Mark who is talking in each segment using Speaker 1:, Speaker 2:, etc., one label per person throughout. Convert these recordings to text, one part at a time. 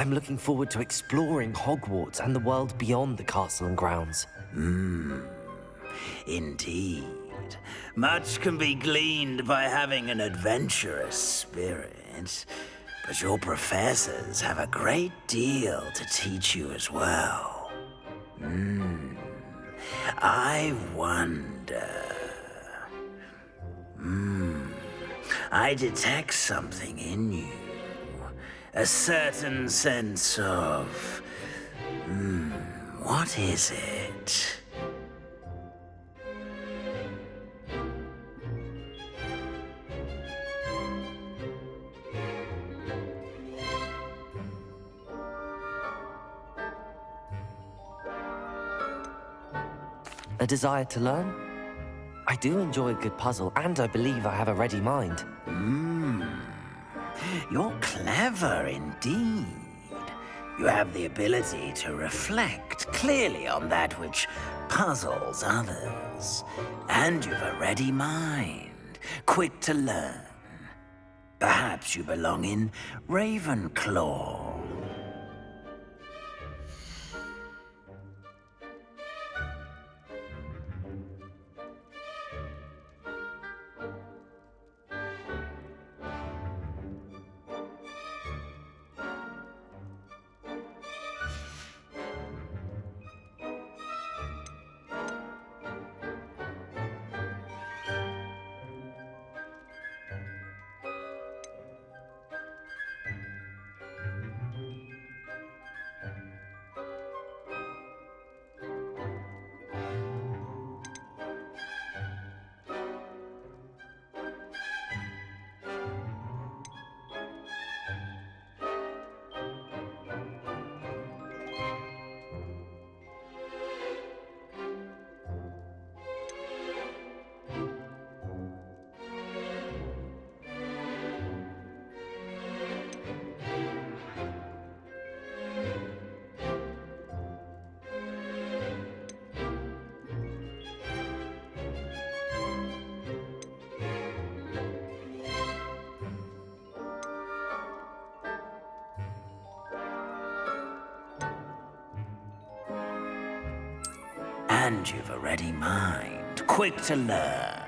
Speaker 1: I'm looking forward to exploring Hogwarts and the world beyond the castle and grounds.
Speaker 2: Indeed. Much can be gleaned by having an adventurous spirit, but your professors have a great deal to teach you as well. I wonder... I detect something in you. A certain sense of... what is it?
Speaker 1: A desire to learn? I do enjoy a good puzzle, and I believe I have a ready mind.
Speaker 2: You're clever indeed. You have the ability to reflect clearly on that which puzzles others. And you've a ready mind, quick to learn. Perhaps you belong in Ravenclaw. And you've a ready mind, quick to learn.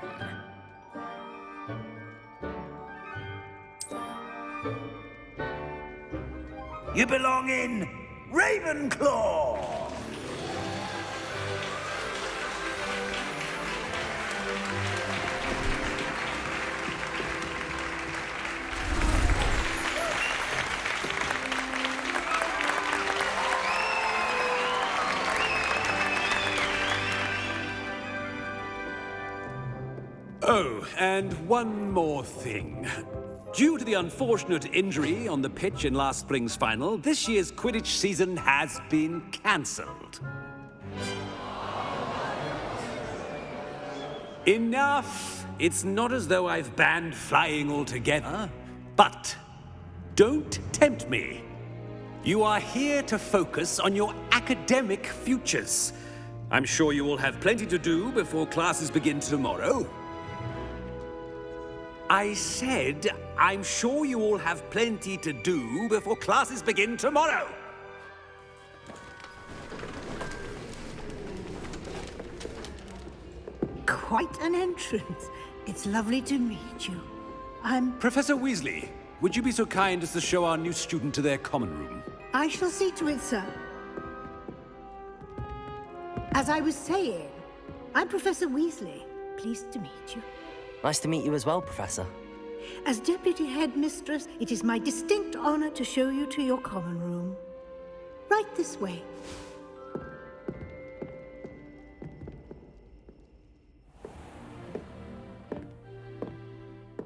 Speaker 2: You belong in Ravenclaw!
Speaker 3: Oh, and one more thing. Due to the unfortunate injury on the pitch in last spring's final, this year's Quidditch season has been cancelled. Enough! It's not as though I've banned flying altogether. But don't tempt me. You are here to focus on your academic futures. I'm sure you will have plenty to do before classes begin tomorrow. I said, I'm sure you all have plenty to do before classes begin tomorrow.
Speaker 4: Quite an entrance. It's lovely to meet you. I'm...
Speaker 3: Professor Weasley, would you be so kind as to show our new student to their common room?
Speaker 4: I shall see to it, sir. As I was saying, I'm Professor Weasley. Pleased to meet you.
Speaker 1: Nice to meet you as well, Professor.
Speaker 4: As Deputy Headmistress, it is my distinct honor to show you to your common room. Right this way.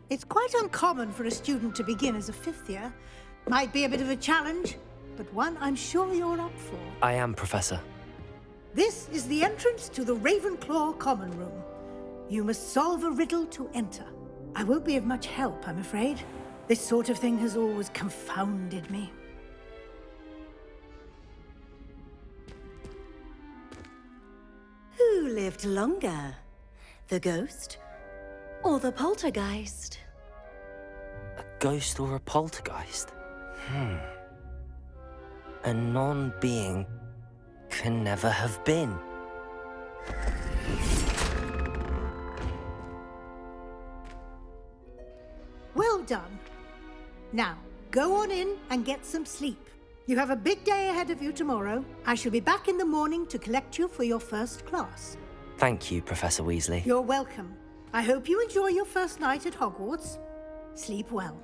Speaker 4: It's quite uncommon for a student to begin as a fifth year. Might be a bit of a challenge, but one I'm sure you're up for.
Speaker 1: I am, Professor.
Speaker 4: This is the entrance to the Ravenclaw common room. You must solve a riddle to enter. I won't be of much help, I'm afraid. This sort of thing has always confounded me.
Speaker 5: Who lived longer? The ghost or the poltergeist?
Speaker 1: A ghost or a poltergeist? A non-being can never have been.
Speaker 4: Well done. Now, go on in and get some sleep. You have a big day ahead of you tomorrow. I shall be back in the morning to collect you for your first class.
Speaker 1: Thank you, Professor Weasley.
Speaker 4: You're welcome. I hope you enjoy your first night at Hogwarts. Sleep well.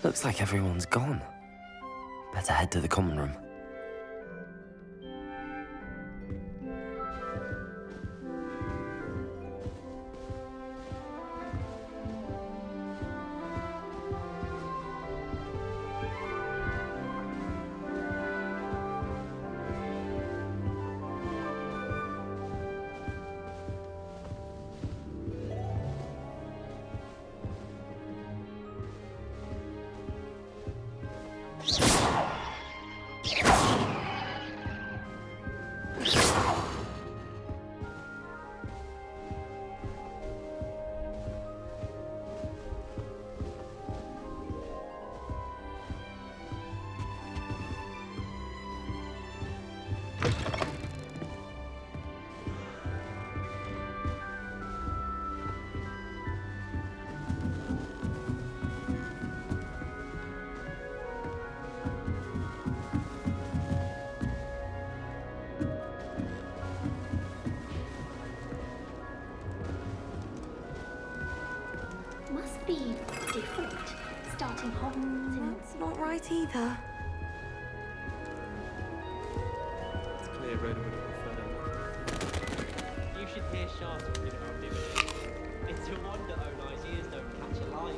Speaker 1: Looks like everyone's gone. Better head to the common room.
Speaker 6: Must be different. Starting Hogwarts in...
Speaker 5: That's not right either.
Speaker 7: It's clear Rhoda would have preferred that.
Speaker 8: You should hear Shah talking about dividends. It's a wonder own eyes' ears don't catch a line.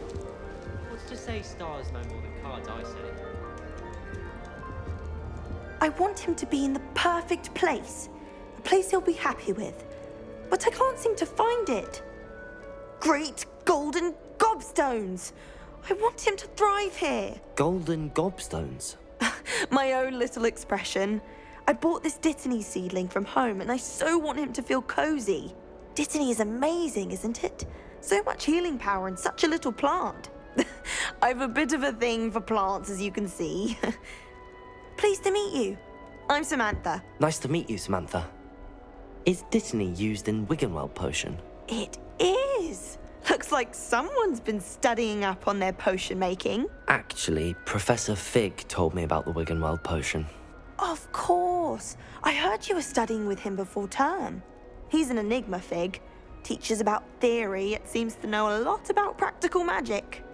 Speaker 8: What's to say stars no more than cards, I say?
Speaker 5: I want him to be in the perfect place. A place he'll be happy with. But I can't seem to find it. Great golden gobstones! I want him to thrive here.
Speaker 1: Golden gobstones.
Speaker 5: My own little expression. I bought this Dittany seedling from home and I so want him to feel cozy. Dittany is amazing, isn't it? So much healing power in such a little plant. I've a bit of a thing for plants, as you can see. Pleased to meet you. I'm Samantha.
Speaker 1: Nice to meet you, Samantha. Is Dittany used in Wiggenweld potion?
Speaker 5: It is. Looks like someone's been studying up on their potion making.
Speaker 1: Actually, Professor Fig told me about the Wiggenweld potion.
Speaker 5: Of course. I heard you were studying with him before term. He's an enigma, Fig. Teaches about theory, yet seems to know a lot about practical magic.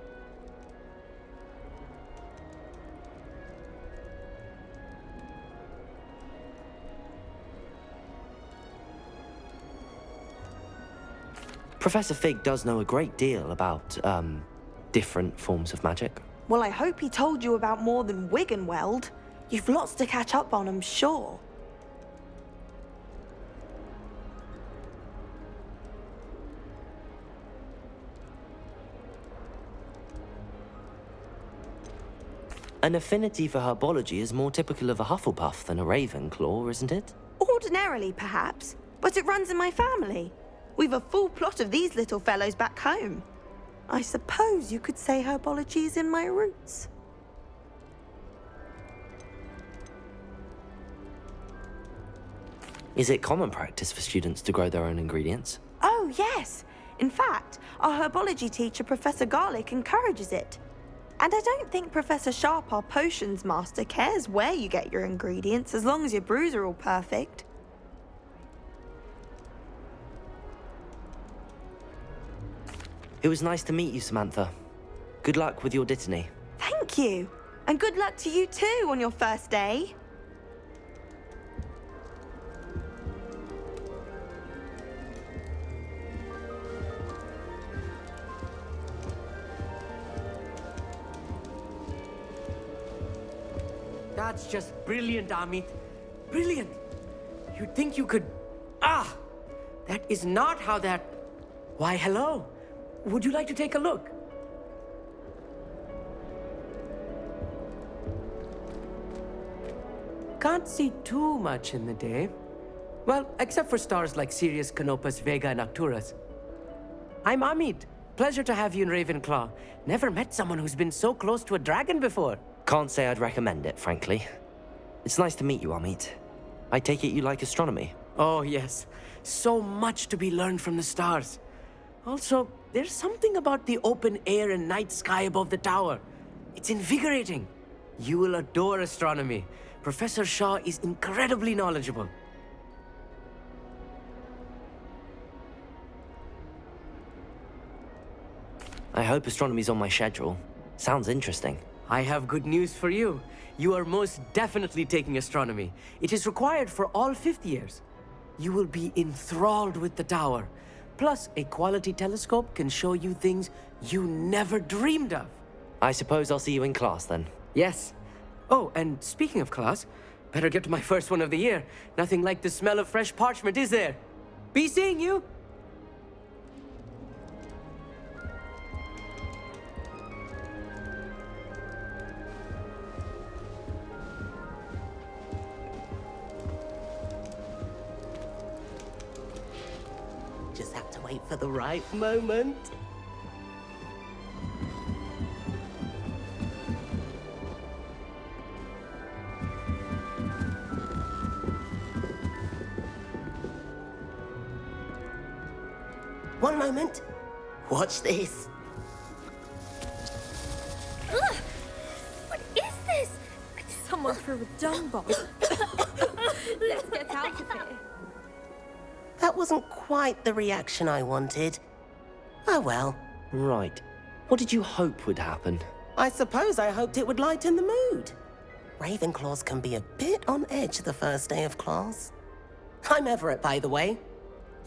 Speaker 1: Professor Fig does know a great deal about, different forms of magic.
Speaker 5: Well, I hope he told you about more than Wiggenweld. You've lots to catch up on, I'm sure.
Speaker 1: An affinity for herbology is more typical of a Hufflepuff than a Ravenclaw, isn't it?
Speaker 5: Ordinarily, perhaps, but it runs in my family. We've a full plot of these little fellows back home. I suppose you could say herbology is in my roots.
Speaker 1: Is it common practice for students to grow their own ingredients?
Speaker 5: Oh, yes. In fact, our herbology teacher, Professor Garlick, encourages it. And I don't think Professor Sharp, our potions master, cares where you get your ingredients as long as your brews are all perfect.
Speaker 1: It was nice to meet you, Samantha. Good luck with your Dittany.
Speaker 5: Thank you. And good luck to you too on your first day.
Speaker 9: That's just brilliant, Amit. Brilliant. You'd think you could... Ah! That is not how that... Why, hello. Would you like to take a look? can't see too much in the day. Well, except for stars like Sirius, Canopus, Vega, and Arcturus. I'm Amit. Pleasure to have you in Ravenclaw. Never met someone who's been so close to a dragon before.
Speaker 1: Can't say I'd recommend it, frankly. It's nice to meet you, Amit. I take it you like astronomy.
Speaker 9: Oh, yes. So much to be learned from the stars. Also, there's something about the open air and night sky above the tower. It's invigorating. You will adore astronomy. Professor Shaw is incredibly knowledgeable.
Speaker 1: I hope astronomy's on my schedule. Sounds interesting.
Speaker 9: I have good news for you. You are most definitely taking astronomy. It is required for all fifth years. You will be enthralled with the tower. Plus, a quality telescope can show you things you never dreamed of.
Speaker 1: I suppose I'll see you in class then.
Speaker 9: Yes. Oh, and speaking of class, better get to my first one of the year. Nothing like the smell of fresh parchment, is there? Be seeing you!
Speaker 10: Just have to wait for the right moment. One moment. Watch this.
Speaker 6: Ugh! What is this? Someone threw a dung bomb. Let's get out of here.
Speaker 10: That wasn't quite the reaction I wanted. Oh well.
Speaker 1: Right. What did you hope would happen?
Speaker 10: I suppose I hoped it would lighten the mood. Ravenclaws can be a bit on edge the first day of class. I'm Everett, by the way.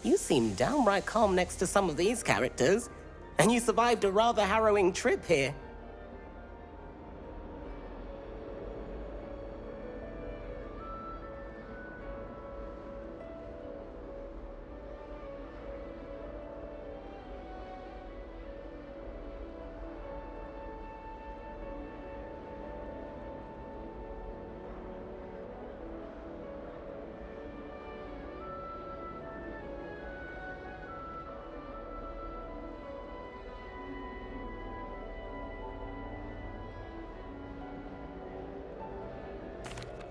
Speaker 10: You seem downright calm next to some of these characters, and you survived a rather harrowing trip here.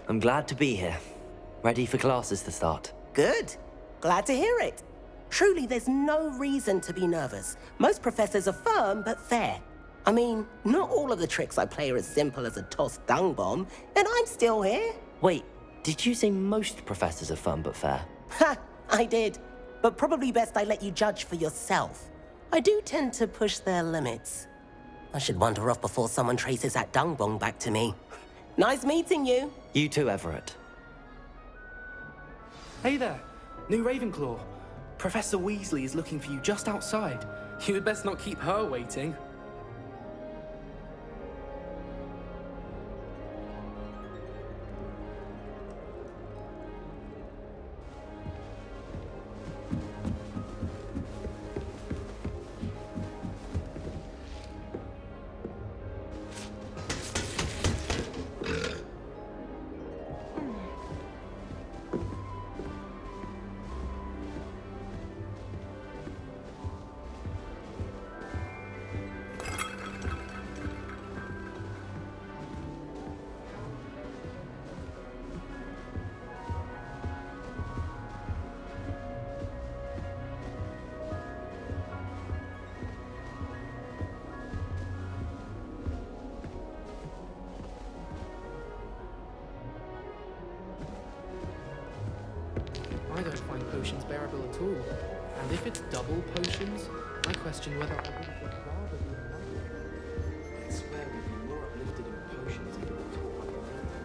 Speaker 1: I'm glad to be here. Ready for classes to start.
Speaker 10: Good. Glad to hear it. Truly, there's no reason to be nervous. Most professors are firm but fair. I mean, not all of the tricks I play are as simple as a tossed dung bomb, and I'm still here.
Speaker 1: Wait, did you say most professors are fun but fair?
Speaker 10: Ha! I did. But probably best I let you judge for yourself. I do tend to push their limits. I should wander off before someone traces that dung bomb back to me. Nice meeting you.
Speaker 1: You too, Everett.
Speaker 11: Hey there, new Ravenclaw. Professor Weasley is looking for you just outside. You had best not keep her waiting. I don't find potions bearable at all. And if it's double potions, I question whether I would have rather be a knight. I swear we'd be more uplifted in potions if we were taught like that.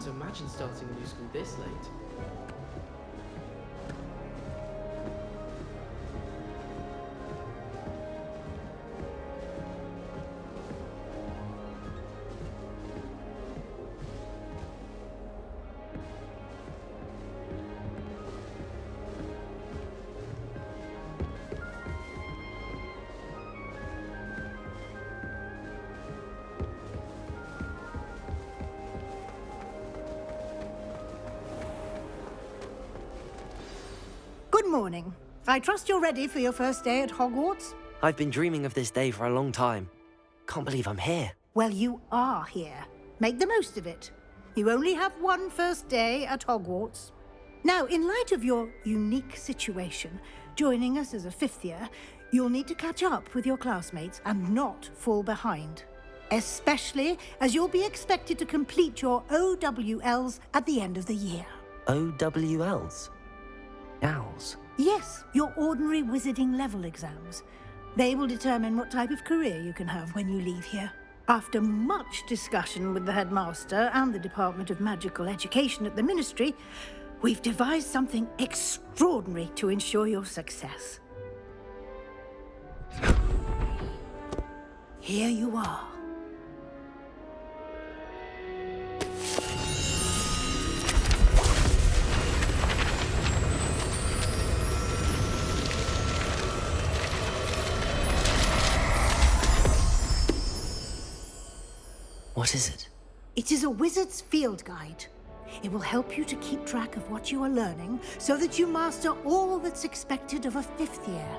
Speaker 11: to imagine starting a new school this late.
Speaker 4: Good morning. I trust you're ready for your first day at Hogwarts?
Speaker 1: I've been dreaming of this day for a long time. Can't believe I'm here.
Speaker 4: Well, you are here. Make the most of it. You only have one first day at Hogwarts. Now, in light of your unique situation, joining us as a fifth year, you'll need to catch up with your classmates and not fall behind. Especially as you'll be expected to complete your OWLs at the end of the year.
Speaker 1: OWLs? Owls?
Speaker 4: Yes, your ordinary wizarding level exams. They will determine what type of career you can have when you leave here. After much discussion with the headmaster and the Department of Magical Education at the Ministry, we've devised something extraordinary to ensure your success. Here you are.
Speaker 1: What is it?
Speaker 4: It is a wizard's field guide. It will help you to keep track of what you are learning so that you master all that's expected of a fifth year.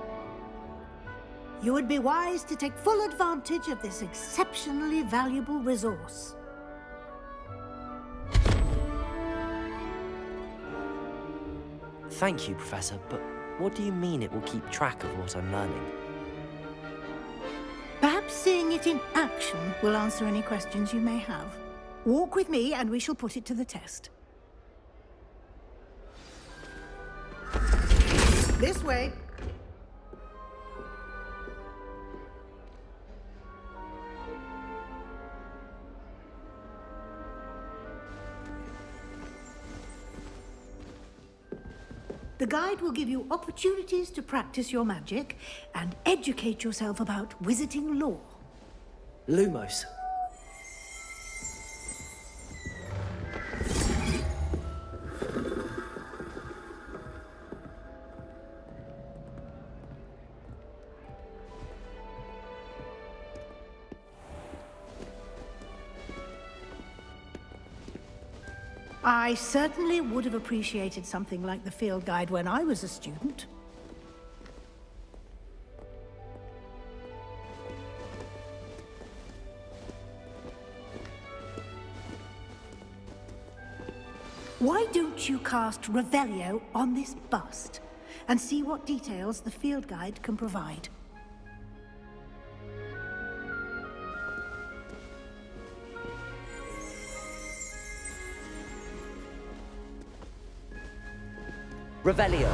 Speaker 4: You would be wise to take full advantage of this exceptionally valuable resource.
Speaker 1: Thank you, Professor, but what do you mean it will keep track of what I'm learning?
Speaker 4: Perhaps seeing it in action will answer any questions you may have. Walk with me and we shall put it to the test. This way. The guide will give you opportunities to practice your magic and educate yourself about wizarding lore.
Speaker 1: Lumos.
Speaker 4: I certainly would have appreciated something like the field guide when I was a student. Why don't you cast Revelio on this bust and see what details the field guide can provide?
Speaker 1: Revelio.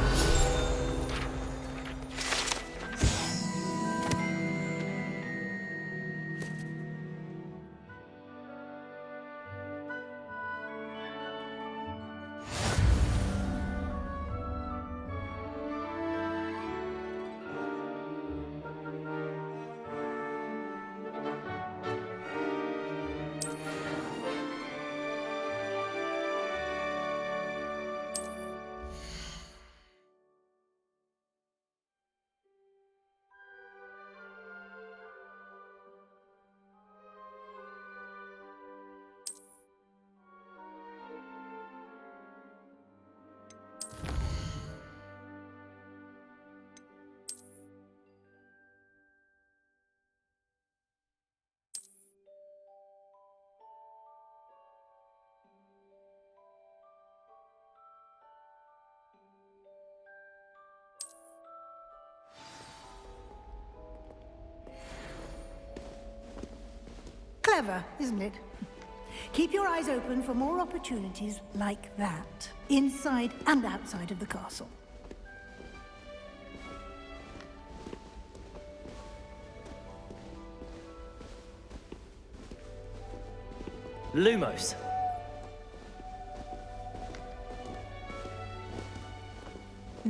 Speaker 1: Clever, isn't it? Keep your eyes open for more opportunities like that, inside and outside of the castle. Lumos.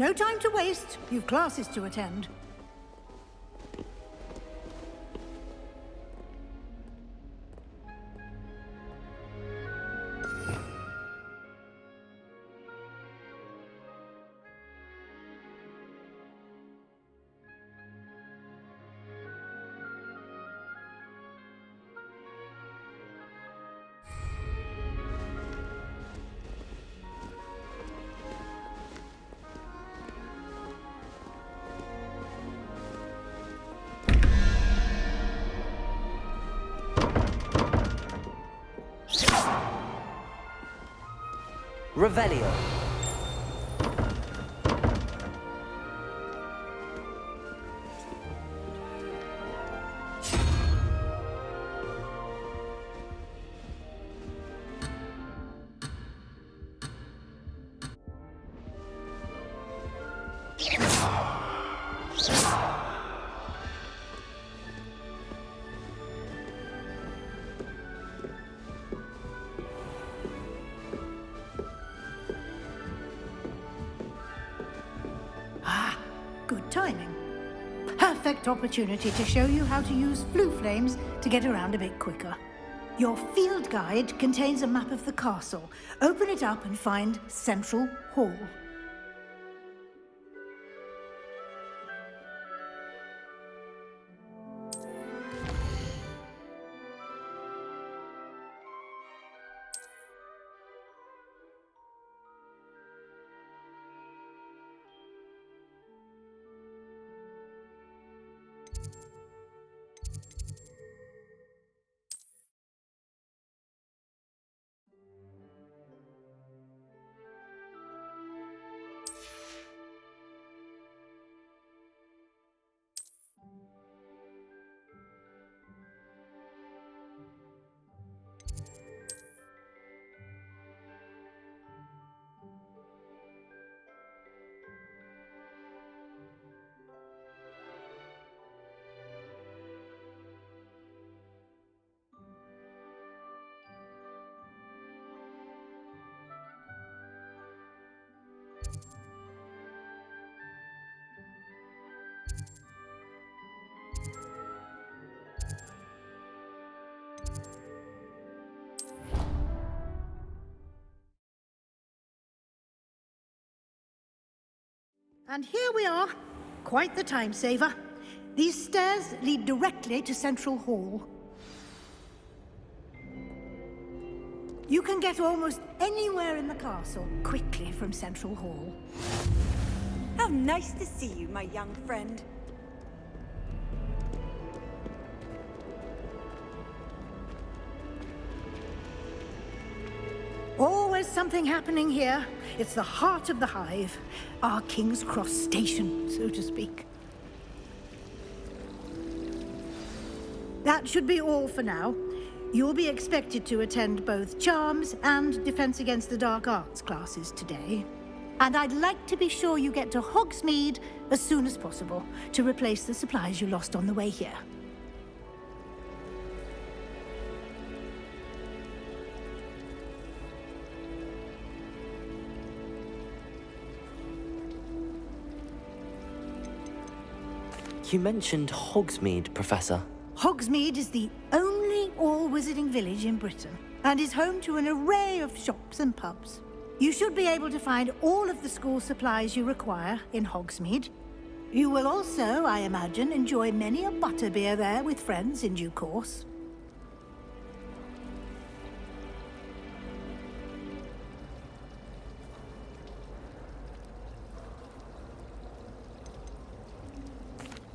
Speaker 1: No time to waste. You've classes to attend.
Speaker 9: Revelio.
Speaker 1: Good timing. Perfect opportunity to show you how to use flue flames to get around a bit quicker. Your field guide contains a map of the castle. Open it up and find Central Hall. And here we are. Quite the time saver. These stairs lead directly to Central Hall. You can get almost anywhere in the castle quickly from Central Hall.
Speaker 12: How nice to see you, my young friend.
Speaker 1: Always something happening here. It's the heart of the hive. Our King's Cross station, so to speak. That should be all for now. You'll be expected to attend both Charms and Defense Against the Dark Arts classes today. And I'd like to be sure you get to Hogsmeade as soon as possible to replace the supplies you lost on the way here.
Speaker 9: You mentioned Hogsmeade, Professor.
Speaker 1: Hogsmeade is the only all-wizarding village in Britain and is home to an array of shops and pubs. You should be able to find all of the school supplies you require in Hogsmeade. You will also, I imagine, enjoy many a butterbeer there with friends in due course.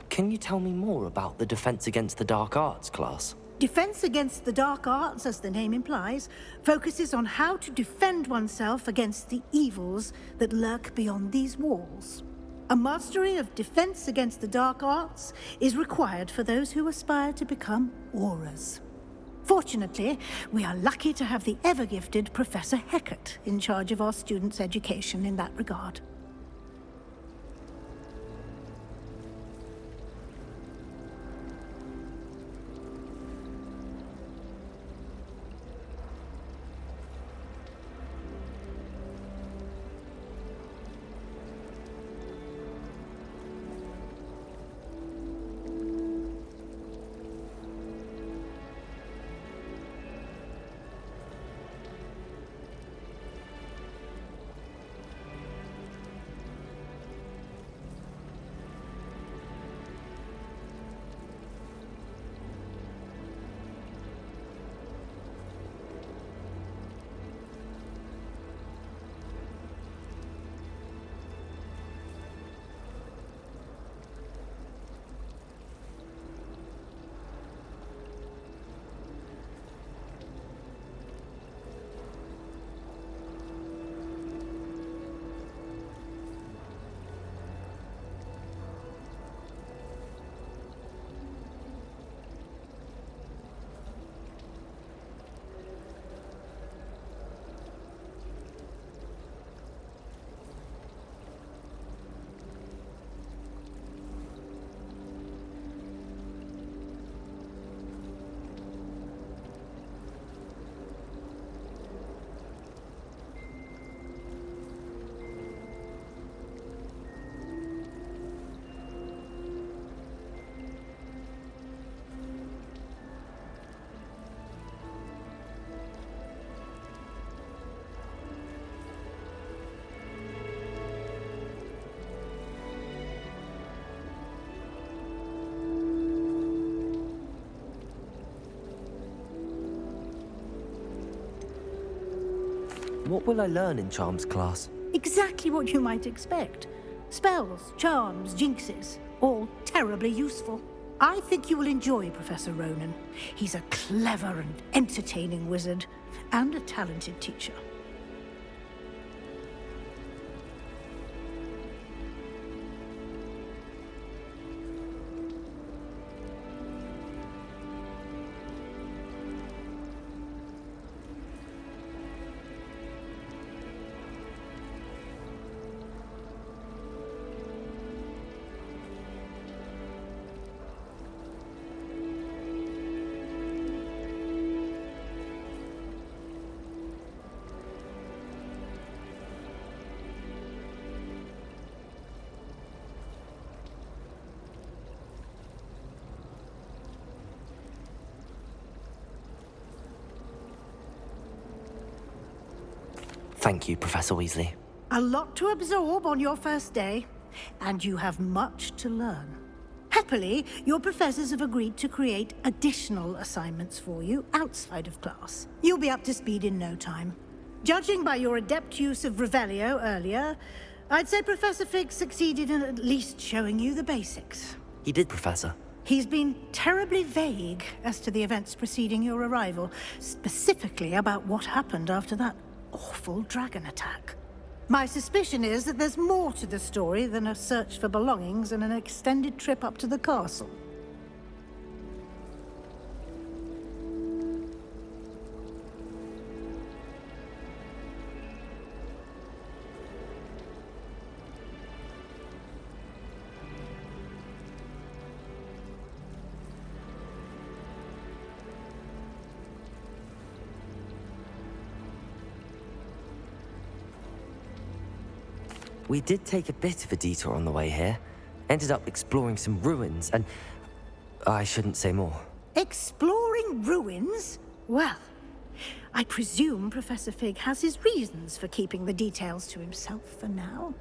Speaker 9: Can you tell me more about the Defense Against the Dark Arts class?
Speaker 1: Defense Against the Dark Arts, as the name implies, focuses on how to defend oneself against the evils that lurk beyond these walls. A mastery of Defense Against the Dark Arts is required for those who aspire to become Aurors. Fortunately, we are lucky to have the ever-gifted Professor Hecat in charge of our students' education in that regard.
Speaker 9: What will I learn in charms class?
Speaker 1: Exactly what you might expect. Spells, charms, jinxes, all terribly useful. I think you will enjoy Professor Ronan. He's a clever and entertaining wizard, and a talented teacher.
Speaker 9: Thank you, Professor Weasley.
Speaker 1: A lot to absorb on your first day, and you have much to learn. Happily, your professors have agreed to create additional assignments for you outside of class. You'll be up to speed in no time. Judging by your adept use of Revelio earlier, I'd say Professor Fig succeeded in at least showing you the basics.
Speaker 9: He did, Professor.
Speaker 1: He's been terribly vague as to the events preceding your arrival, specifically about what happened after that awful dragon attack. My suspicion is that there's more to the story than a search for belongings and an extended trip up to the castle.
Speaker 9: We did take a bit of a detour on the way here. Ended up exploring some ruins, and I shouldn't say more.
Speaker 1: Exploring ruins? Well, I presume Professor Fig has his reasons for keeping the details to himself for now.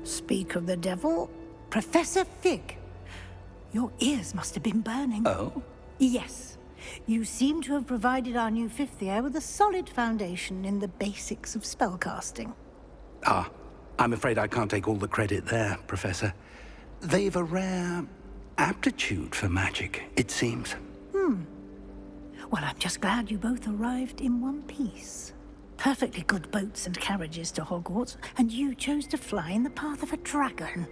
Speaker 1: Speak of the devil, Professor Fig. Your ears must have been burning.
Speaker 2: Oh?
Speaker 1: Yes. You seem to have provided our new fifth year with a solid foundation in the basics of spellcasting.
Speaker 13: Ah, I'm afraid I can't take all the credit there, Professor. They've a rare aptitude for magic, it seems.
Speaker 1: Well, I'm just glad you both arrived in one piece. Perfectly good boats and carriages to Hogwarts, and you chose to fly in the path of a dragon.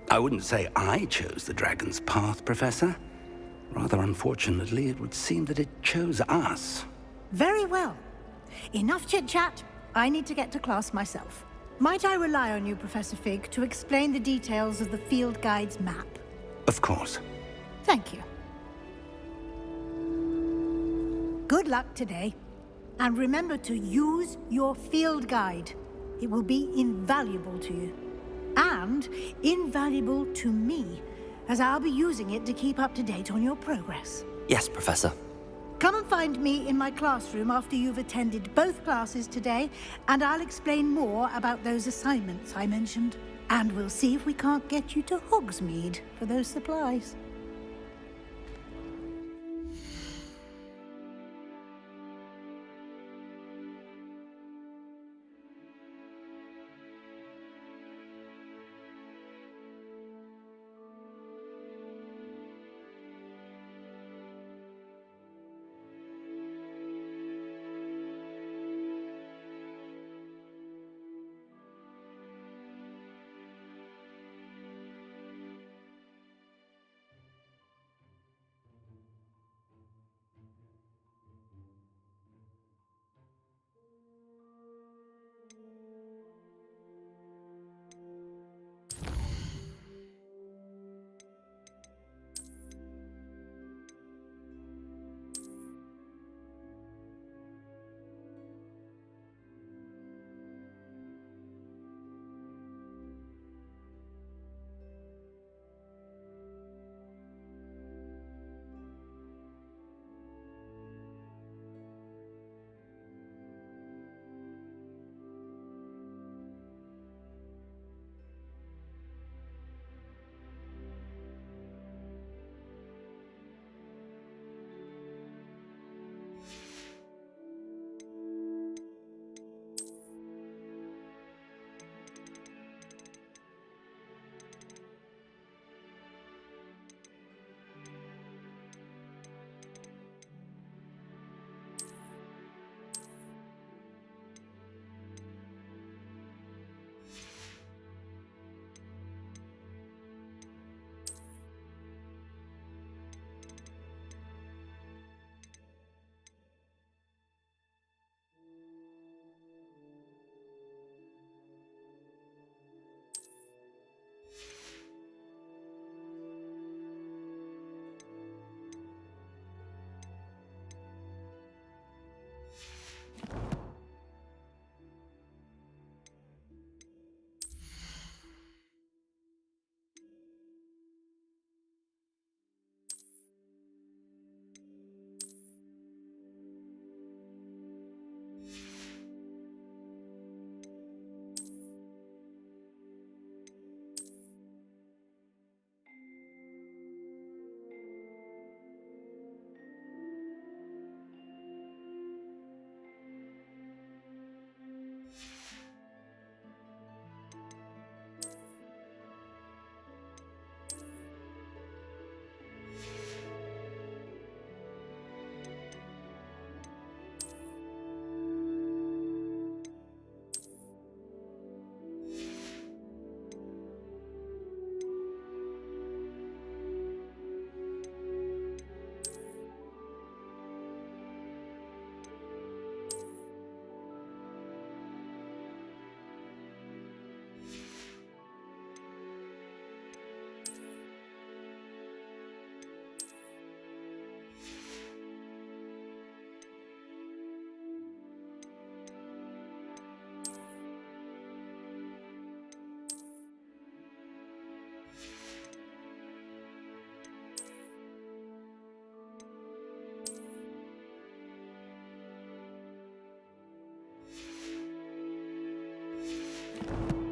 Speaker 13: I wouldn't say I chose the dragon's path, Professor. Rather unfortunately, it would seem that it chose us.
Speaker 1: Very well. Enough chit-chat. I need to get to class myself. Might I rely on you, Professor Fig, to explain the details of the field guide's map?
Speaker 13: Of course.
Speaker 1: Thank you. Good luck today. And remember to use your field guide. It will be invaluable to you. And invaluable to me, as I'll be using it to keep up to date on your progress.
Speaker 9: Yes, Professor.
Speaker 1: Come and find me in my classroom after you've attended both classes today, and I'll explain more about those assignments I mentioned. And we'll see if we can't get you to Hogsmeade for those supplies. you.